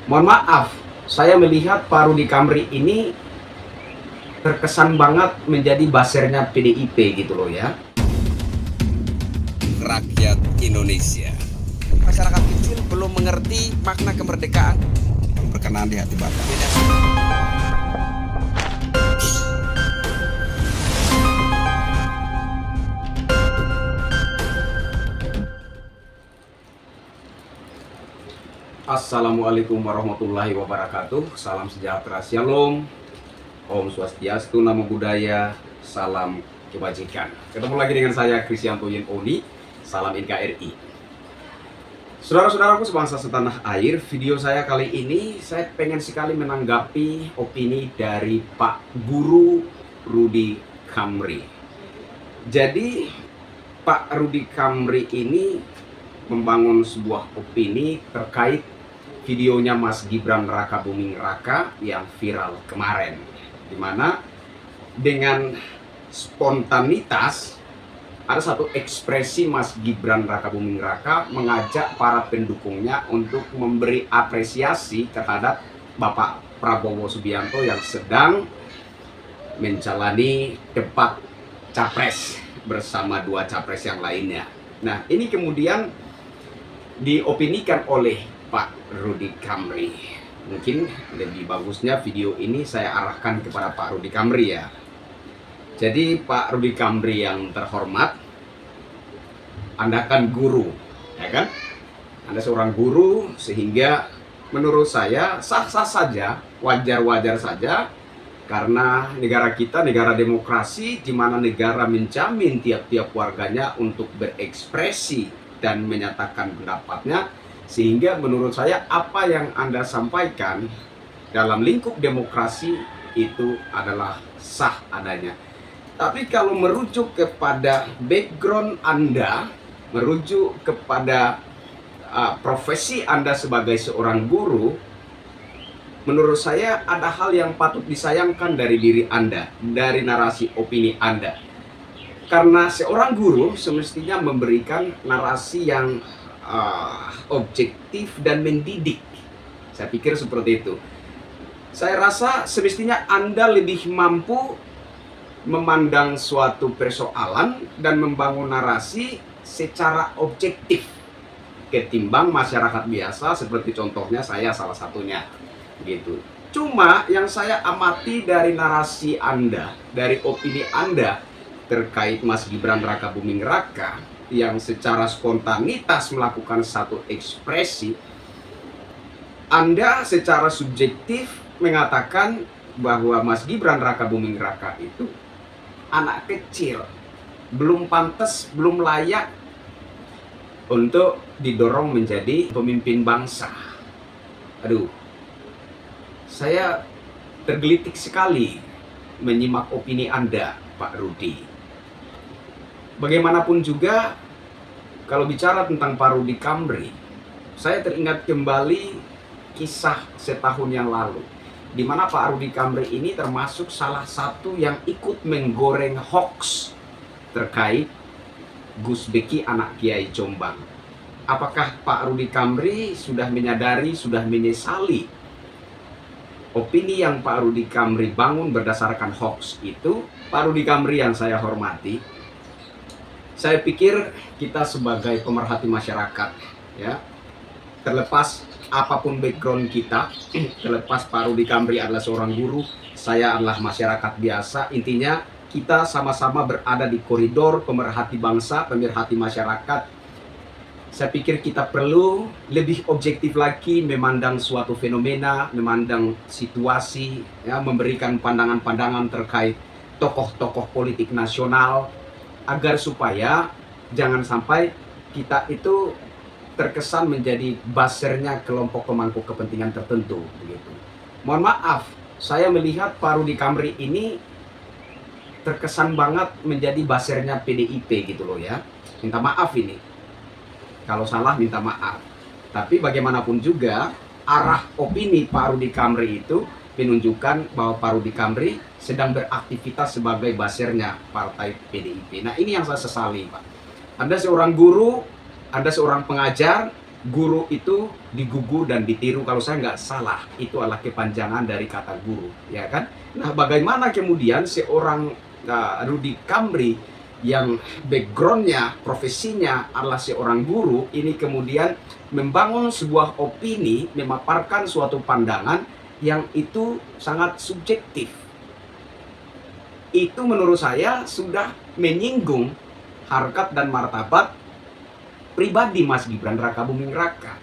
Mohon maaf, saya melihat Pak Rudy Kamri ini terkesan banget menjadi basernya PDIP gitu loh ya. Rakyat Indonesia, masyarakat kecil belum mengerti makna kemerdekaan. Berkenan di hati Bapak. Assalamualaikum warahmatullahi wabarakatuh. Salam sejahtera, shalom, Om Swastiastu, Namo Buddhaya, salam kebajikan. Ketemu lagi dengan saya Kristianto Yen Oni, salam NKRI. Saudara-saudaraku sebangsa setanah air, video saya kali ini saya pengen sekali menanggapi opini dari Pak Guru Rudy Kamri. Jadi Pak Rudy Kamri ini membangun sebuah opini terkait videonya Mas Gibran Rakabuming Raka yang viral kemarin, dimana dengan spontanitas ada satu ekspresi Mas Gibran Rakabuming Raka mengajak para pendukungnya untuk memberi apresiasi terhadap Bapak Prabowo Subianto yang sedang menjalani debat capres bersama dua capres yang lainnya. Nah, ini kemudian diopinikan oleh Pak Rudy Kamri. Mungkin lebih bagusnya video ini saya arahkan kepada Pak Rudy Kamri ya. Jadi Pak Rudy Kamri yang terhormat, Anda kan guru, ya kan? Anda seorang guru, sehingga menurut saya sah-sah saja, wajar-wajar saja, karena negara kita negara demokrasi, di mana negara menjamin tiap-tiap warganya untuk berekspresi dan menyatakan pendapatnya. Sehingga menurut saya apa yang Anda sampaikan dalam lingkup demokrasi itu adalah sah adanya. Tapi kalau merujuk kepada background Anda, merujuk kepada profesi Anda sebagai seorang guru, menurut saya ada hal yang patut disayangkan dari diri Anda, dari narasi opini Anda. Karena seorang guru semestinya memberikan narasi yang objektif dan mendidik. Saya pikir seperti itu. Saya rasa semestinya Anda lebih mampu memandang suatu persoalan dan membangun narasi secara objektif ketimbang masyarakat biasa, seperti contohnya saya salah satunya gitu. Cuma yang saya amati dari narasi Anda, dari opini Anda terkait Mas Gibran Rakabuming Raka yang secara spontanitas melakukan satu ekspresi, Anda secara subjektif mengatakan bahwa Mas Gibran Rakabuming Raka itu anak kecil, belum pantas, belum layak untuk didorong menjadi pemimpin bangsa. Aduh, saya tergelitik sekali menyimak opini Anda, Pak Rudy. Bagaimanapun juga, kalau bicara tentang Pak Rudy Kamri, saya teringat kembali kisah setahun yang lalu, di mana Pak Rudy Kamri ini termasuk salah satu yang ikut menggoreng hoax terkait Gus Beki anak Kiai Jombang. Apakah Pak Rudy Kamri sudah menyadari, sudah menyesali opini yang Pak Rudy Kamri bangun berdasarkan hoax itu? Pak Rudy Kamri yang saya hormati, saya pikir kita sebagai pemerhati masyarakat, ya, terlepas apapun background kita, terlepas Pak Rudy Kamri adalah seorang guru, saya adalah masyarakat biasa, intinya kita sama-sama berada di koridor pemerhati bangsa, pemerhati masyarakat. Saya pikir kita perlu lebih objektif lagi memandang suatu fenomena, memandang situasi, ya, memberikan pandangan-pandangan terkait tokoh-tokoh politik nasional, agar supaya jangan sampai kita itu terkesan menjadi basernya kelompok pemangku kepentingan tertentu begitu. Mohon maaf, saya melihat Pak Rudy Kamri ini terkesan banget menjadi basernya PDIP gitu loh ya. Minta maaf ini. Kalau salah minta maaf. Tapi bagaimanapun juga arah opini Pak Rudy Kamri itu menunjukkan bahwa Pak Rudy Kamri sedang beraktivitas sebagai basernya partai PDIP. Nah, ini yang saya sesali, Pak. Anda seorang guru, Anda seorang pengajar, Guru itu digugu dan ditiru, kalau saya nggak salah itu adalah kepanjangan dari kata guru, ya kan? Nah, bagaimana kemudian seorang Rudy Kambry yang backgroundnya, profesinya adalah seorang guru, ini kemudian membangun sebuah opini, memaparkan suatu pandangan yang itu sangat subjektif. Itu menurut saya sudah menyinggung harkat dan martabat pribadi Mas Gibran Rakabuming Raka.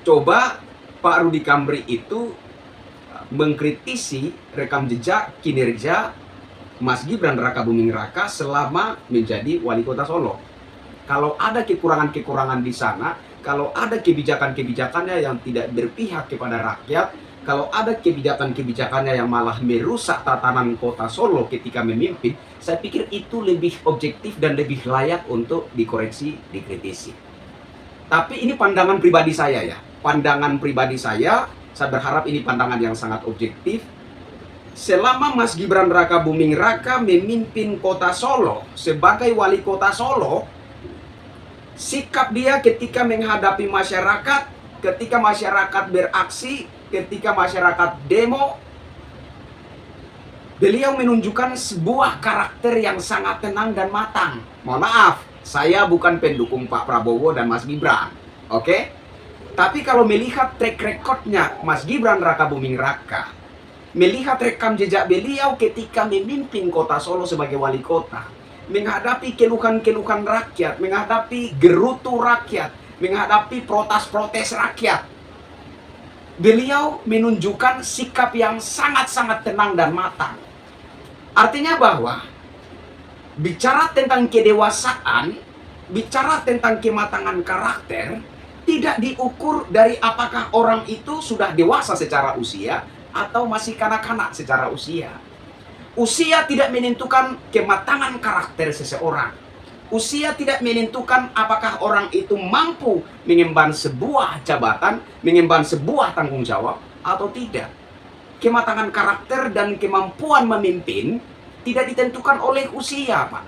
Coba Pak Rudy Kambry itu mengkritisi rekam jejak kinerja Mas Gibran Rakabuming Raka selama menjadi wali kota Solo. Kalau ada kekurangan-kekurangan di sana, kalau ada kebijakan-kebijakannya yang tidak berpihak kepada rakyat, kalau ada kebijakan-kebijakannya yang malah merusak tatanan kota Solo ketika memimpin, saya pikir itu lebih objektif dan lebih layak untuk dikoreksi, dikritisi. Tapi ini pandangan pribadi saya ya. Pandangan pribadi saya berharap ini pandangan yang sangat objektif. Selama Mas Gibran Rakabuming Raka memimpin kota Solo sebagai wali kota Solo, sikap dia ketika menghadapi masyarakat, ketika masyarakat beraksi, ketika masyarakat demo, beliau menunjukkan sebuah karakter yang sangat tenang dan matang. Mohon maaf, saya bukan pendukung Pak Prabowo dan Mas Gibran, oke? Tapi kalau melihat track recordnya Mas Gibran Rakabuming Raka, melihat rekam jejak beliau ketika memimpin kota Solo sebagai wali kota, menghadapi keluhan-keluhan rakyat, menghadapi gerutu rakyat, menghadapi protes-protes rakyat, beliau menunjukkan sikap yang sangat-sangat tenang dan matang. Artinya bahwa bicara tentang kedewasaan, bicara tentang kematangan karakter, tidak diukur dari apakah orang itu sudah dewasa secara usia atau masih kanak-kanak secara usia. Usia tidak menentukan kematangan karakter seseorang. Usia tidak menentukan apakah orang itu mampu mengemban sebuah jabatan, mengemban sebuah tanggung jawab atau tidak. Kematangan karakter dan kemampuan memimpin tidak ditentukan oleh usia, Pak.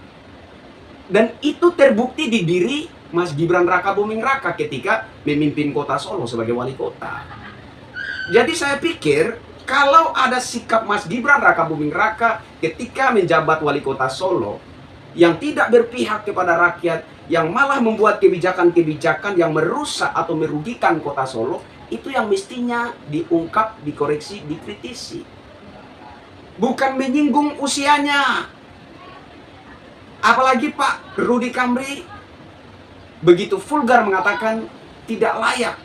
Dan itu terbukti di diri Mas Gibran Rakabuming Raka ketika memimpin kota Solo sebagai wali kota. Jadi saya pikir kalau ada sikap Mas Gibran Rakabuming Raka ketika menjabat wali kota Solo yang tidak berpihak kepada rakyat, yang malah membuat kebijakan-kebijakan yang merusak atau merugikan kota Solo, itu yang mestinya diungkap, dikoreksi, dikritisi. Bukan menyinggung usianya. Apalagi Pak Rudy Kambry begitu vulgar mengatakan tidak layak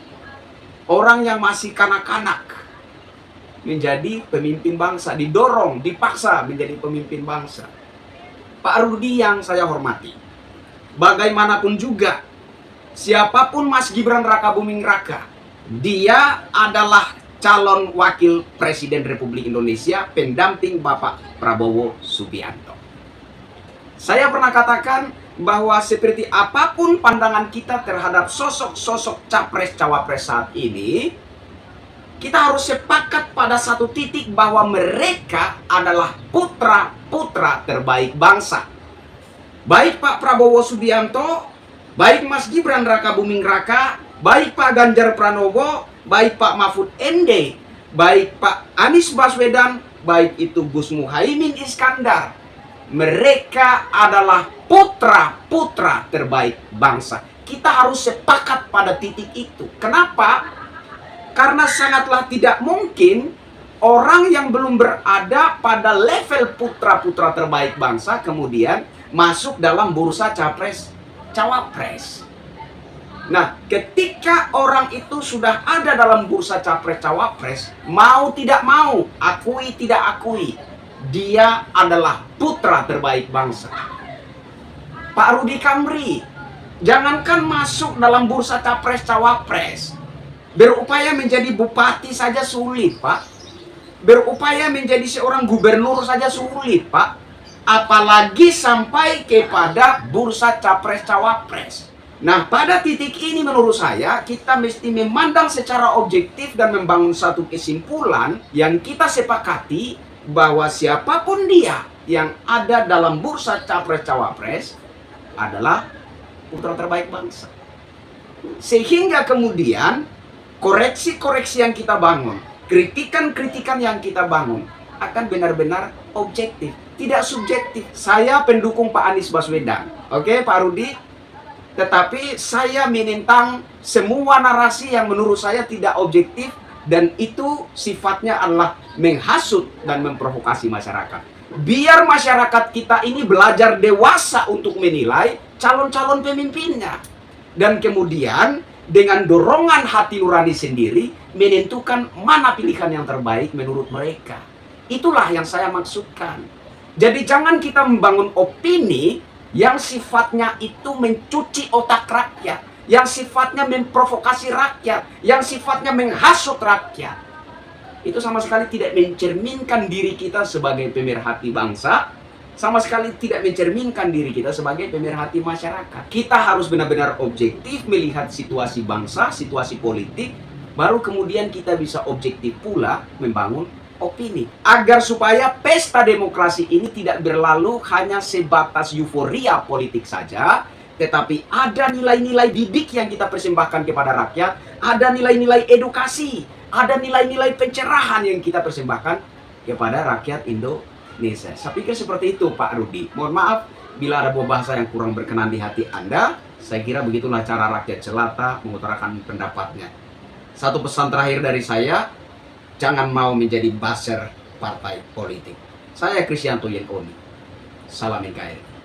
orang yang masih kanak-kanak menjadi pemimpin bangsa, didorong, dipaksa menjadi pemimpin bangsa. Pak Rudy yang saya hormati, bagaimanapun juga, siapapun Mas Gibran Rakabuming Raka, dia adalah calon wakil Presiden Republik Indonesia, pendamping Bapak Prabowo Subianto. Saya pernah katakan bahwa seperti apapun pandangan kita terhadap sosok-sosok capres-cawapres saat ini, kita harus sepakat pada satu titik bahwa mereka adalah putra-putra terbaik bangsa. Baik Pak Prabowo Subianto, baik Mas Gibran Rakabuming Raka, baik Pak Ganjar Pranowo, baik Pak Mahfud MD, baik Pak Anies Baswedan, baik itu Gus Muhaimin Iskandar. Mereka adalah putra-putra terbaik bangsa. Kita harus sepakat pada titik itu. Kenapa? Karena sangatlah tidak mungkin orang yang belum berada pada level putra-putra terbaik bangsa kemudian masuk dalam bursa capres-cawapres. Nah, ketika orang itu sudah ada dalam bursa capres-cawapres, mau tidak mau, akui tidak akui, dia adalah putra terbaik bangsa. Pak Rudy Kambry, jangankan masuk dalam bursa capres-cawapres, berupaya menjadi bupati saja sulit, Pak. Berupaya menjadi seorang gubernur saja sulit, Pak. Apalagi sampai kepada bursa capres-cawapres. Nah, pada titik ini menurut saya, kita mesti memandang secara objektif dan membangun satu kesimpulan yang kita sepakati bahwa siapapun dia yang ada dalam bursa capres-cawapres adalah putra terbaik bangsa. Sehingga kemudian koreksi-koreksi yang kita bangun, kritikan-kritikan yang kita bangun akan benar-benar objektif, tidak subjektif. Saya pendukung Pak Anies Baswedan, oke Pak Rudi? Tetapi saya menentang semua narasi yang menurut saya tidak objektif dan itu sifatnya adalah menghasut dan memprovokasi masyarakat. Biar masyarakat kita ini belajar dewasa untuk menilai calon-calon pemimpinnya. Dan kemudian dengan dorongan hati nurani sendiri menentukan mana pilihan yang terbaik menurut mereka. Itulah yang saya maksudkan. Jadi jangan kita membangun opini yang sifatnya itu mencuci otak rakyat, yang sifatnya memprovokasi rakyat, yang sifatnya menghasut rakyat. Itu sama sekali tidak mencerminkan diri kita sebagai pemerhati bangsa, sama sekali tidak mencerminkan diri kita sebagai pemerhati masyarakat. Kita harus benar-benar objektif melihat situasi bangsa, situasi politik, baru kemudian kita bisa objektif pula membangun opini. Agar supaya pesta demokrasi ini tidak berlalu hanya sebatas euforia politik saja, tetapi ada nilai-nilai didik yang kita persembahkan kepada rakyat, ada nilai-nilai edukasi, ada nilai-nilai pencerahan yang kita persembahkan kepada rakyat Indonesia. Saya pikir seperti itu Pak Rudi. Mohon maaf bila ada bahasa yang kurang berkenan di hati Anda. Saya kira begitulah cara rakyat jelata mengutarakan pendapatnya. Satu pesan terakhir dari saya, jangan mau menjadi buzzer partai politik. Saya Kristianto Yenoni. Salam NKRI.